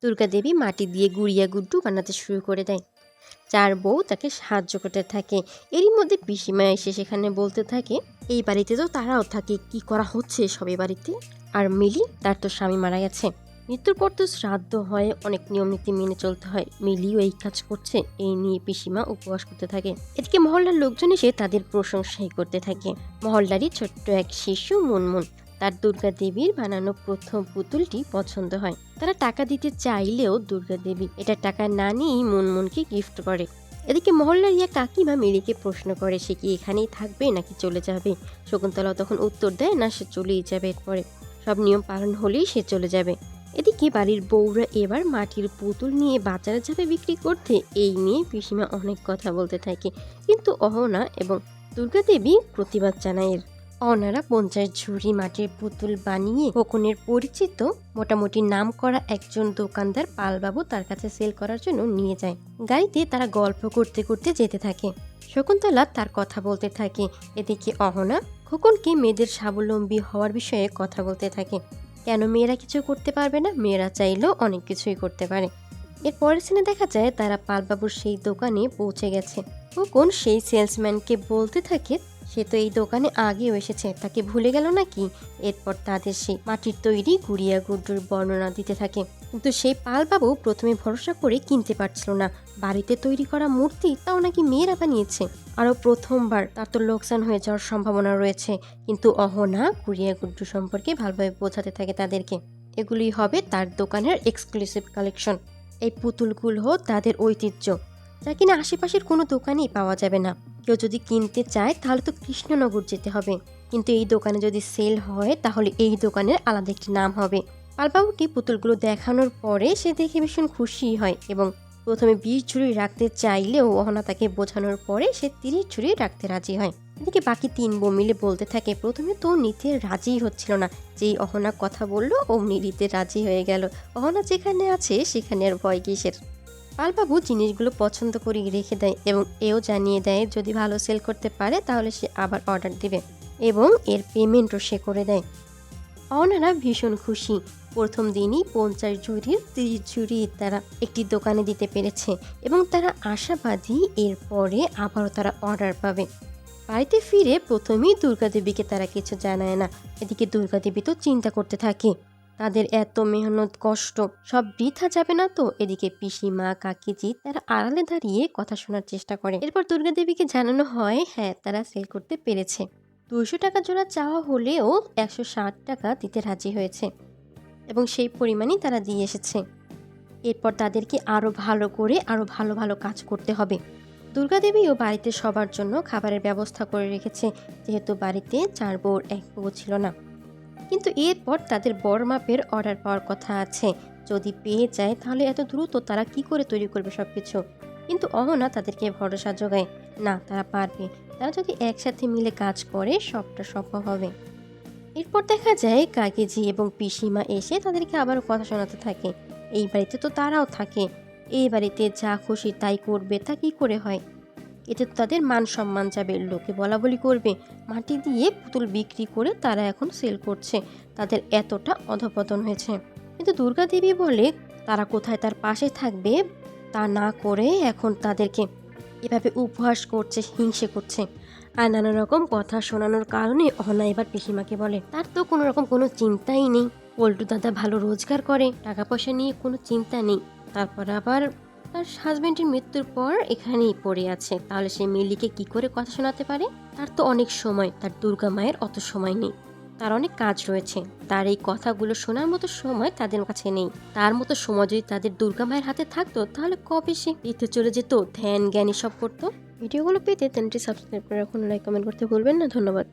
দুর্গা দেবী মাটি দিয়ে গুড়িয়া গুড্ডু বানাতে শুরু করে দেয়। চার বউ তাকে সাহায্য করতে থাকে। এরই মধ্যে পিসিমা এসে সেখানে বলতে থাকে, এই বাড়িতে তো তারাও থাকে, কি করা হচ্ছে সবে বাড়িতে। আর মিলি, তার তো স্বামী মারা গেছে, মৃত্যুর পর তো শ্রাদ্ধ হয়, অনেক নিয়ম নীতি মেনে চলতে হয়, মিলিও এই কাজ করছে। এই নিয়ে পিসিমা উপবাস করতে থাকে। এদিকে মহল্লার লোকজন এসে তাদের প্রশংসাই করতে থাকে। মহল্লারই ছোট্ট এক শিশু মুনমুন, তার দুর্গা দেবীর বানানো প্রথম পুতুলটি পছন্দ হয়। তারা টাকা দিতে চাইলেও দুর্গা দেবী এটা টাকা না নিয়েই মুনমুনকে গিফট করে। এদিকে মহল্লার ইয়া কাকিমা মিলিকে প্রশ্ন করে সে কি এখানেই থাকবে নাকি চলে যাবে। শকুন্তলা তখন উত্তর দেয়, না, সে চলেই যাবে, এরপরে সব নিয়ম পালন হলেই সে চলে যাবে। এদিকে বাড়ির বউরা এবার মাটির পুতুল নিয়ে বাজারে যাবে বিক্রি করতে। এই নিয়ে পিসিমা অনেক কথা বলতে থাকে, কিন্তু অহনা এবং দুর্গা দেবী প্রতিবাদ জানায়। অনারা 50 ঝুড়ি মাটির পুতুল বানিয়ে খোকনের পরিচিত মোটামুটি নাম করা একজন দোকানদার পালবাবু তার কাছে সেল করার জন্য নিয়ে যায়। গাড়িতে তারা গল্প করতে করতে যেতে থাকে। শকুন্তলা তার কথা বলতে থাকে। এদিকে অহনা খোকনকে মেয়েদের স্বাবলম্বী হওয়ার বিষয়ে কথা বলতে থাকে। কেন মেয়েরা কিছু করতে পারবে না? মেয়েরা চাইলেও অনেক কিছুই করতে পারে। এর পরের সিনে দেখা যায় তারা পালবাবুর সেই দোকানে পৌঁছে গেছে। খোকন সেই সেলসম্যানকে বলতে থাকে, সে তো এই দোকানে আগেও এসেছে, তাকে ভুলে গেল নাকি। এরপর তাদের সেই মাটির তৈরি গুড়িয়া গুড্ডুর বর্ণনা দিতে থাকে। কিন্তু সেই পালবাবু প্রথমে ভরসা করে কিনতে পারছিল না। বাড়িতে তৈরি করা মূর্তি, তাও নাকি মেয়েরা বানিয়েছে, আরও প্রথমবার, তার তো লোকসান হয়ে যাওয়ার সম্ভাবনা রয়েছে। কিন্তু অহনা গুড়িয়া গুড্ডু সম্পর্কে ভালোভাবে বোঝাতে থাকে তাদেরকে। এগুলি হবে তার দোকানের এক্সক্লুসিভ কালেকশন। এই পুতুলগুলো তাদের ঐতিহ্য, যা কিনা আশেপাশের কোনো দোকানেই পাওয়া যাবে না। কেউ যদি কিনতে চায় তাহলে তো কৃষ্ণনগর যেতে হবে, কিন্তু এই দোকানে যদি সেল হয় তাহলে এই দোকানের আলাদা একটি নাম হবে। পালবাবুকে পুতুলগুলো দেখানোর পরে সে দেখে ভীষণ খুশি হয় এবং প্রথমে 20 ঝুড়ি রাখতে চাইলেও অহনা তাকে বোঝানোর পরে সে 30 ঝুড়ি রাখতে রাজি হয়। এদিকে বাকি 3 বউ মিলে বলতে থাকে, প্রথমে তো নিতে রাজিই হচ্ছিল না, যেই অহনা কথা বললো অমনি নিতে রাজি হয়ে গেল। অহনা যেখানে আছে সেখানে আর ভয় কিসের। পালবাবু জিনিসগুলো পছন্দ করে রেখে দেয় এবং এও জানিয়ে দেয় যদি ভালো সেল করতে পারে তাহলে সে আবার অর্ডার দিবে এবং এর পেমেন্টও সে করে দেয়। অনারা ভীষণ খুশি। প্রথম দিনই 50 ঝুড়ির 30 ঝুড়ি তারা একটি দোকানে দিতে পেরেছে এবং তারা আশাবাদী এরপরে আবারও তারা অর্ডার পাবে। বাড়িতে ফিরে প্রথমেই দুর্গা দেবীকে তারা কিছু জানায় না। এদিকে দুর্গা দেবী তো চিন্তা করতে থাকে, তাদের এত মেহনত কষ্ট সব বৃথা যাবে না তো। এদিকে পিসিমা কাকিজি তারা আড়ালে দাঁড়িয়ে কথা শোনার চেষ্টা করে। এরপর দুর্গা দেবীকে জানানো হয় হ্যাঁ, তারা সেল করতে পেরেছে। 200 টাকা জোড়া চাওয়া হলেও 160 টাকা দিতে রাজি হয়েছে এবং সেই পরিমাণই তারা দিয়ে এসেছে। এরপর তাদেরকে আরও ভালো করে আরও ভালো ভালো কাজ করতে হবে। দুর্গা দেবীও বাড়িতে সবার জন্য খাবারের ব্যবস্থা করে রেখেছে, যেহেতু বাড়িতে 4 বউর 1 বউ ছিল না। কিন্তু এরপর তাদের বড় মাপের অর্ডার পাওয়ার কথা আছে। যদি পেয়ে যায় তাহলে এত দ্রুত তারা কি করে তৈরি করবে সবকিছু। কিন্তু অহনা তাদেরকে ভরসা জোগায়, না, তারা পারবে, তারা যদি একসাথে মিলে কাজ করে সবটা সম্ভব হবে। এরপর দেখা যায় কাকিজি এবং পিসিমা এসে তাদেরকে আবারও কথা শোনাতে থাকে। এই বাড়িতে তো তারাও থাকে, এই বাড়িতে যা খুশি তাই করবে, তা কি করে হয়? এতে তো তাদের মান সম্মান যাবে, লোকে বলা বলি করবে। মাটি দিয়ে পুতুল বিক্রি করে তারা এখন সেল করছে, তাদের এতটা অধপতন হয়েছে। কিন্তু দুর্গা দেবী বলে তারা কোথায় তার পাশে থাকবে তা না করে এখন তাদেরকে এভাবে উপহাস করছে, হিংসে করছে। আর নানা রকম কথা শোনানোর কারণে অহনা এবার পিসিমাকে বলে তার তো কোনো রকম কোনো চিন্তাই নেই, পল্টু দাদা ভালো রোজগার করে, টাকা পয়সা নিয়ে কোনো চিন্তা নেই। তারপর আবার তার হাজবেন্ডের মৃত্যুর পর এখানেই পড়ে আছে, তাহলে সে মিলিকে কি করে কথা শোনাতে পারে? তার তো অনেক সময়, তার দুর্গা মায়ের অত সময় নেই, তার অনেক কাজ রয়েছে, তার এই কথাগুলো শোনার মতো সময় তাদের কাছে নেই। তার মতো সময় যদি তাদের দুর্গা মায়ের হাতে থাকতো তাহলে কবে সে দিতে চলে যেত, ধ্যান জ্ঞানী সব করতো। ভিডিওগুলো পেতে চ্যানেলটি সাবস্ক্রাইব করে রাখুন, লাইক কমেন্ট করতে ভুলবেন না। ধন্যবাদ।